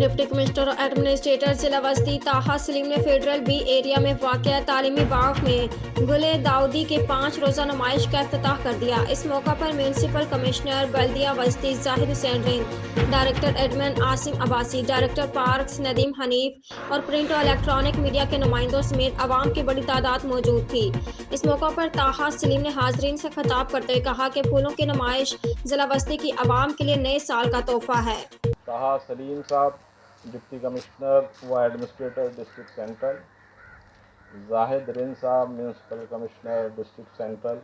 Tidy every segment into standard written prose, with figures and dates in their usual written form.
Deputy commissioner और administrator जिला वस्ती ताहा सलीम ने फेडरल बी एरिया में वाक़या तालीमी बाग में गुले दाऊदी के 5 रोज़ा नुमाइश का इफ्तिताह कर दिया। इस मौका पर म्यूनसिपल कमिश्नर बल्दिया वस्ती Zahid Hussain Rind, director admin Asim Abbasi, director parks Nadeem Hanif और प्रिंट और इलेक्ट्रॉनिक मीडिया के नुमाइंदों समेत आवाम की बड़ी तादाद मौजूद थी। इस मौका पर ताहा सलीम ने हाज़रीन से खिताब करते हुए कहा कि फूलों की नुमाइश जिला वस्ती की आवाम के लिए नए साल का तोहफा है। ताहा सलीम साहब डिप्टी कमिश्नर व administrator district central, Zahid Rind साहब म्यूनसिपल कमिश्नर डिस्ट्रिक्ट सेंट्रल,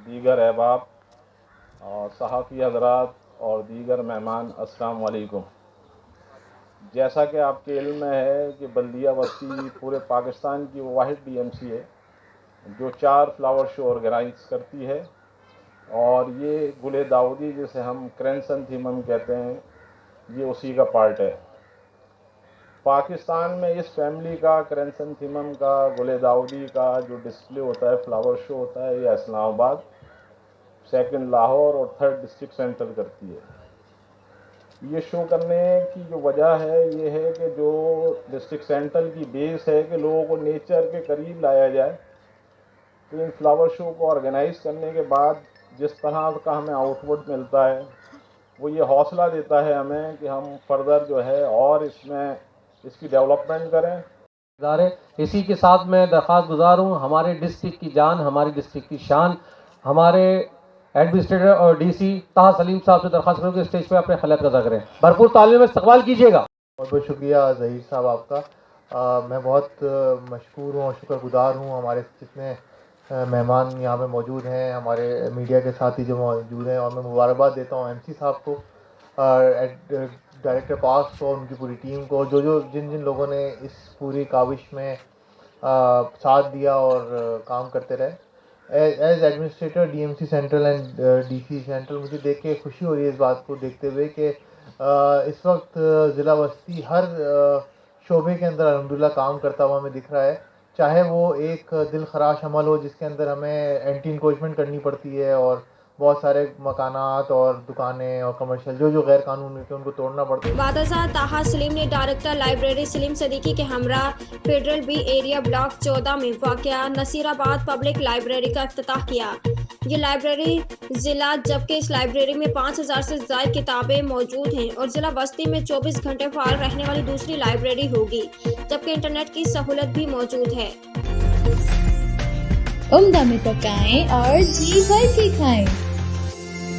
दीगर अहबाब और सहाफ़ी हज़रात और दीगर मेहमान, अस्सलाम वालेकुम। जैसा कि आपके इल्म में है कि बल्दिया वस्ती पूरे पाकिस्तान की वो वाहिद DMC है जो 4 फ्लावर शो ऑर्गेनाइज करती है और ये गुले दाऊदी जिसे हम क्रेंसनथीमम कहते हैं, ये उसी का पार्ट है। पाकिस्तान में इस फैमिली का क्रेंसनथीमम का गुले दाऊदी का जो डिस्प्ले होता है, फ्लावर शो होता है, ये इस्लामाबाद, 2nd लाहौर और 3rd डिस्ट्रिक्ट सेंट्रल करती है। ये शो करने की जो वजह है ये है कि जो डिस्ट्रिक्ट सेंट्रल की बेस है कि लोगों को नेचर के करीब लाया जाए। तो इन फ्लावर शो को ऑर्गेनाइज करने के बाद जिस तरह का हमें आउटपुट मिलता है वो ये हौसला देता है हमें कि हम फर्दर जो है और इसमें इसकी डेवलपमेंट करें। इसी के साथ मैं दरख्वास्त गुजार हूँ, हमारे डिस्ट्रिक्ट की जान, हमारी डिस्ट्रिक्ट की शान, हमारे एडमिनिस्ट्रेटर और DC ताहा सलीम साहब से दरख्वास्त करूँ कि स्टेज पे अपने खिलाफ अदा करें। भरपूर तालीम में इस्तकबाल कीजिएगा। बहुत बहुत शुक्रिया ज़हीर साहब आपका। मैं बहुत मशकूर हूँ और शुक्रगुजार हूँ। हमारे जितने मेहमान यहाँ पे मौजूद हैं, हमारे मीडिया के साथी जो मौजूद हैं, और मैं मुबारकबाद देता हूँ MC साहब को, डायरेक्टर पार्क्स को, उनकी पूरी टीम को, जिन लोगों ने इस पूरी काविश में साथ दिया और काम करते रहे। As administrator DMC central and DC central मुझे देख के खुशी हो रही है इस बात को देखते हुए कि इस वक्त ज़िला वस्ती हर शोबे के अंदर अल्हम्दुलिल्लाह काम करता हुआ हमें दिख रहा है। चाहे वो एक दिल खराश अमल हो जिसके अंदर हमें एंटी इंक्रोचमेंट करनी पड़ती है और बहुत सारे मकानात और दुकानें और कमर्शियल जो गैर कानूनी थे उनको तोड़ना पड़ता है। वादजा ताहा सलीम ने डायरेक्टर लाइब्रेरी सलीम सदीकी के हमरा फेडरल बी एरिया ब्लॉक 14 में वाक़या नसीराबाद पब्लिक लाइब्रेरी का इफ्तिताह किया। ये लाइब्रेरी ज़िला, जबकि इस लाइब्रेरी में 5000 से ज़ायद किताबें मौजूद हैं और ज़िला वस्ती में 24 घंटे फाल रहने वाली दूसरी लाइब्रेरी होगी, जबकि इंटरनेट की सहूलत भी मौजूद है। उम्दा में पकाएं और जी भर के खाएं।